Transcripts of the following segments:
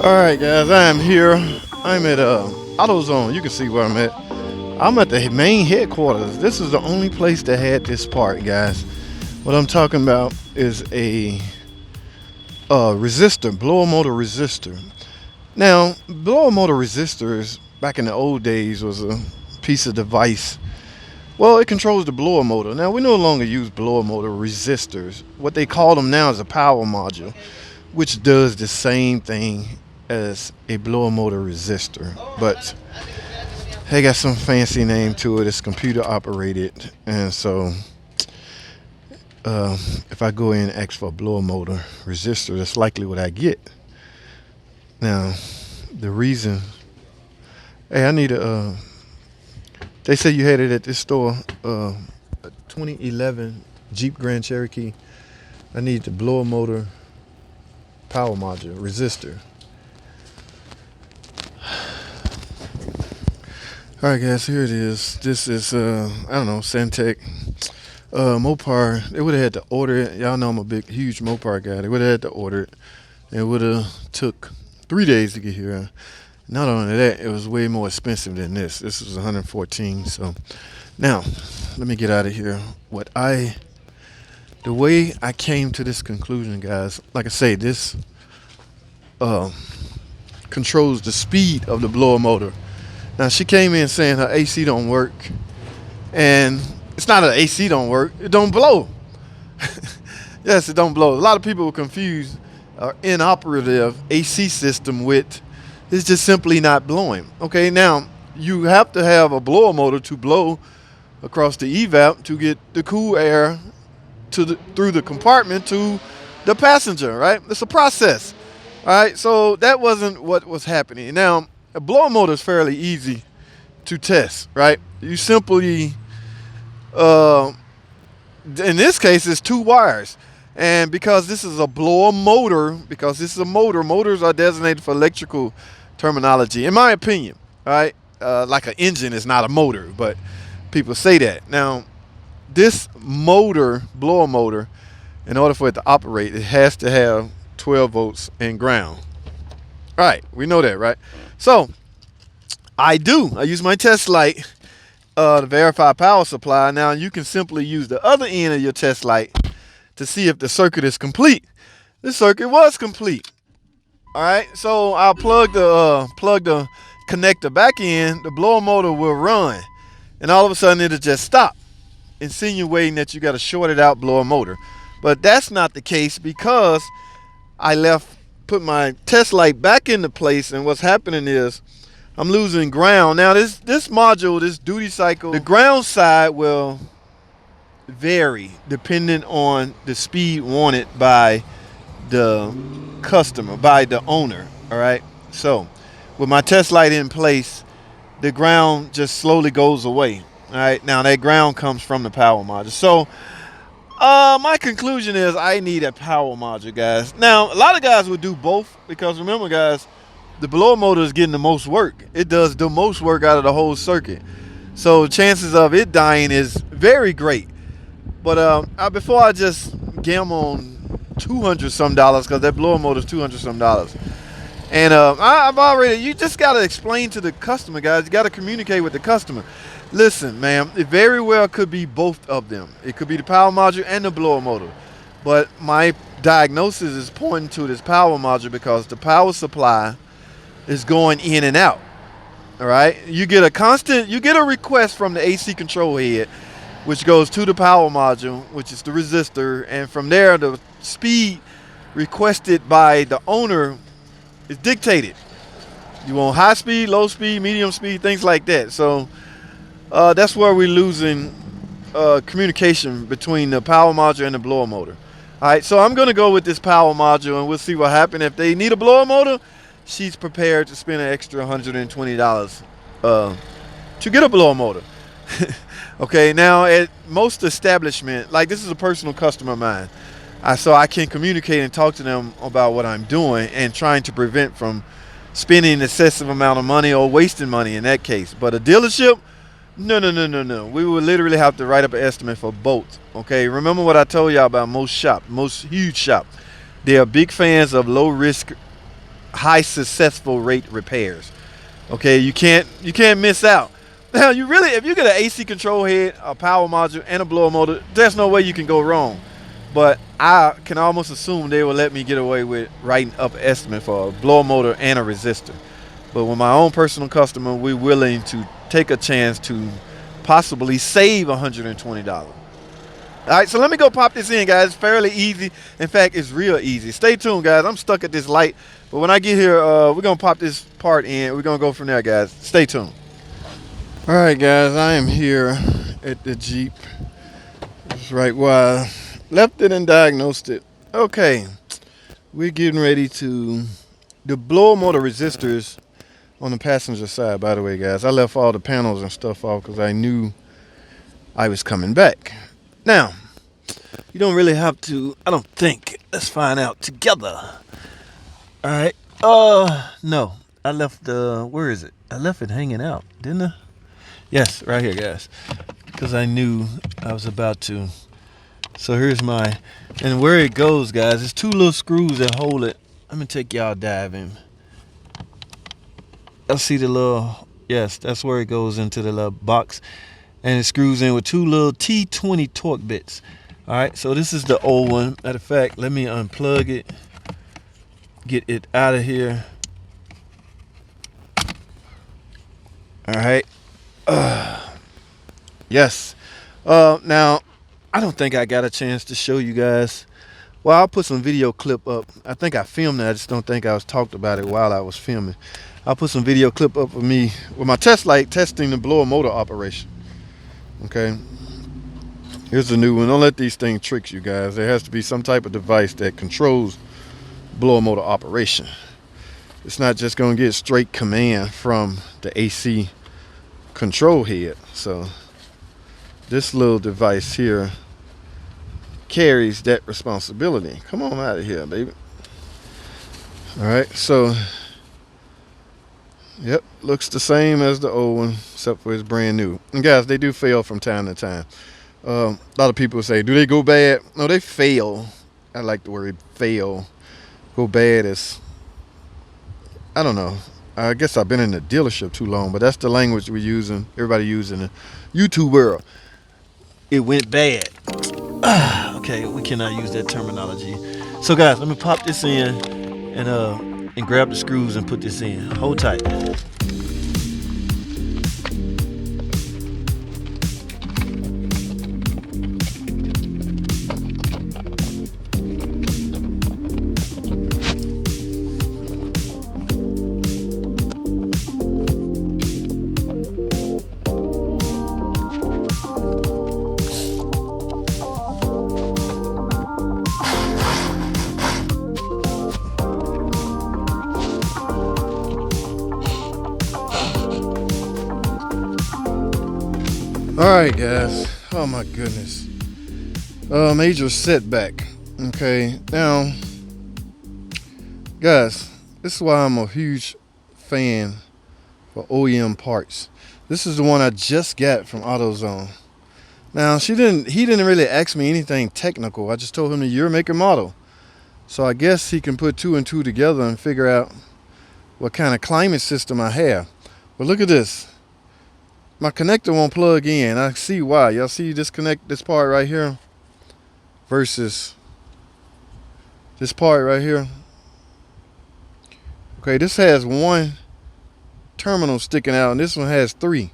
Alright guys, I am here. I'm at AutoZone. You can see where I'm at. I'm at the main headquarters. This is the only place that had this part, guys. What I'm talking about is a resistor, blower motor resistor. Now, blower motor resistors back in the old days was a piece of device. Well, it controls the blower motor. Now, we no longer use blower motor resistors. What they call them now is a power module, which does the same thing as a blower motor resistor, but they got some fancy name to it. It's computer operated, and so if I go in and ask for a blower motor resistor, that's likely what I get. Now, the reason, hey, I need a they say you had it at this store, a 2011 Jeep Grand Cherokee. I need the blower motor power module resistor. Alright guys, here it is. This is I don't know, Santec Mopar. They would have had to order it. Y'all know I'm a big huge Mopar guy. They would have had to order it. It would have took 3 days to get here. Not only that, it was way more expensive than this. This was 114. So now let me get out of here. The way I came to this conclusion, guys, like I say, this controls the speed of the blower motor. Now, she came in saying her AC don't work, and it's not an AC don't work, it don't blow. Yes, it don't blow. A lot of people will confuse our inoperative AC system with it's just simply not blowing. Okay, now, you have to have a blower motor to blow across the evap to get the cool air through the compartment to the passenger, right? It's a process, all right? So that wasn't what was happening. Now, a blower motor is fairly easy to test, right? You simply, in this case, it's 2 wires. And because this is a blower motor, because this is a motor, motors are designated for electrical terminology, in my opinion, right? Like an engine is not a motor, but people say that. Now, this motor, blower motor, in order for it to operate, it has to have 12 volts and ground. Right, we know that, right? So, I use my test light to verify power supply. Now, you can simply use the other end of your test light to see if the circuit is complete. This circuit was complete. All right, so I'll plug the connector back in. The blower motor will run, and all of a sudden it'll just stop, insinuating that you got a shorted out blower motor. But that's not the case because I put my test light back into place, and what's happening is I'm losing ground. Now this module, this duty cycle, the ground side will vary depending on the speed wanted by the customer, by the owner. All right, so with my test light in place, the ground just slowly goes away. All right, now that ground comes from the power module. So my conclusion is I need a power module, guys. Now, a lot of guys would do both because remember, guys, the blower motor is getting the most work. It does the most work out of the whole circuit. So chances of it dying is very great. But before I just gamble on $200 some, because that blower motor is $200 some. And you just got to explain to the customer, guys. You got to communicate with the customer. Listen, ma'am, it very well could be both of them. It could be the power module and the blower motor. But my diagnosis is pointing to this power module because the power supply is going in and out. All right? You get a request from the AC control head, which goes to the power module, which is the resistor. And from there, the speed requested by the owner is dictated. You want high speed, low speed, medium speed, things like that. So that's where we're losing communication between the power module and the blower motor. All right, so I'm going to go with this power module, and we'll see what happens. If they need a blower motor, she's prepared to spend an extra $120 to get a blower motor. Okay, now at most establishment, like this is a personal customer of mine, so I can communicate and talk to them about what I'm doing and trying to prevent from spending an excessive amount of money or wasting money in that case. But a dealership, no. We would literally have to write up an estimate for both. Okay, remember what I told y'all about most huge shop. They are big fans of low risk high successful rate repairs. Okay, you can't miss out. Now you really, if you get an AC control head, a power module, and a blower motor, there's no way you can go wrong. But I can almost assume they will let me get away with writing up an estimate for a blower motor and a resistor. But with my own personal customer, we're willing to take a chance to possibly save $120. All right, so let me go pop this in, guys. It's fairly easy. In fact, it's real easy. Stay tuned, guys. I'm stuck at this light. But when I get here, we're going to pop this part in. We're going to go from there, guys. Stay tuned. All right, guys. I am here at the Jeep. That's right where I left it and diagnosed it. Okay. We're getting ready to... The blower motor resistors on the passenger side, by the way, guys. I left all the panels and stuff off because I knew I was coming back. Now, you don't really have to, I don't think. Let's find out together. All right. No. I left where is it? I left it hanging out, didn't I? Yes, right here, guys. Because I knew I was about to. So here's my, and where it goes, guys, there's two little screws that hold it. Let me take y'all diving. I'll see the little, yes, that's where it goes into the little box. And it screws in with two little T20 torque bits. All right, so this is the old one. Matter of fact, let me unplug it, get it out of here. All right. Yes. Now, I don't think I got a chance to show you guys. Well, I'll put some video clip up. I think I filmed it. I just don't think I was talked about it while I was filming. I'll put some video clip up of me with my test light testing the blower motor operation. Okay. Here's the new one. Don't let these things trick you, guys. There has to be some type of device that controls blower motor operation. It's not just going to get straight command from the AC control head. So this little device here carries that responsibility. Come on out of here, baby. All right, so yep, looks the same as the old one, except for it's brand new. And guys, they do fail from time to time. A lot of people say, do they go bad? No, they fail. I like the word fail. Go bad is, I don't know. I guess I've been in the dealership too long, but that's the language we're using. Everybody using the YouTube world. It went bad. Okay, we cannot use that terminology. So guys, let me pop this in and grab the screws and put this in. Hold tight. Alright guys, oh my goodness, major setback. Okay, now guys, this is why I'm a huge fan for OEM parts. This is the one I just got from AutoZone. Now he didn't really ask me anything technical. I just told him the year, make, and model. So I guess he can put two and two together and figure out what kind of climate system I have. But look at this. My connector won't plug in. I see why. Y'all see this part right here versus this part right here. Okay, this has one terminal sticking out and this one has three.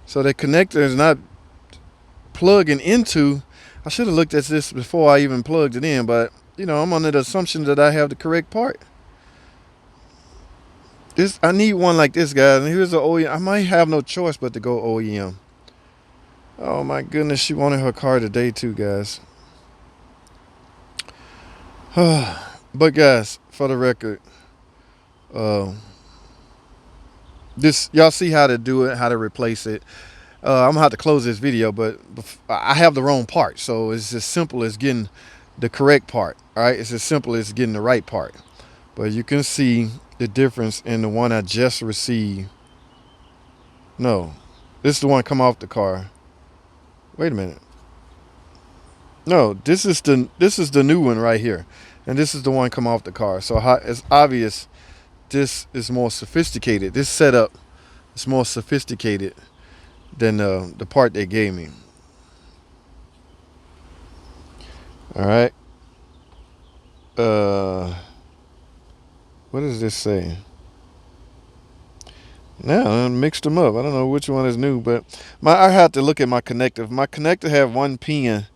So the connector is not plugging into. I should have looked at this before I even plugged it in, but you know, I'm under the assumption that I have the correct part. I need one like this, guys. And here's the OEM. I might have no choice but to go OEM. Oh my goodness, she wanted her car today too, guys. But guys, for the record, this y'all see how to do it, how to replace it. I'm gonna have to close this video, but I have the wrong part, so it's as simple as getting the correct part. All right, it's as simple as getting the right part. But you can see the difference in the one I just received. No, this is the one come off the car. Wait a minute. No, this is the new one right here, and this is the one come off the car. So it's obvious this is more sophisticated. This setup is more sophisticated than the part they gave me. All right. What does this say? Now I mixed them up. I don't know which one is new, but I had to look at my connector. My connector have one pin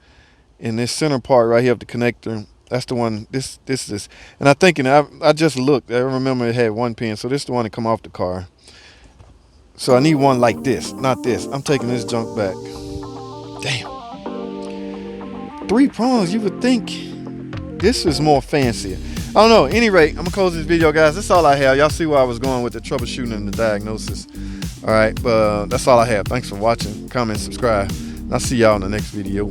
in this center part right here of the connector. That's the one. This is. And I thinking I just looked. I remember it had one pin, so this is the one that come off the car. So I need one like this, not this. I'm taking this junk back. Damn. 3 prongs. You would think this is more fancier. I don't know. At any rate, I'm gonna close this video, guys. That's all I have. Y'all see where I was going with the troubleshooting and the diagnosis. All right, but that's all I have. Thanks for watching. Comment, subscribe. And I'll see y'all in the next video.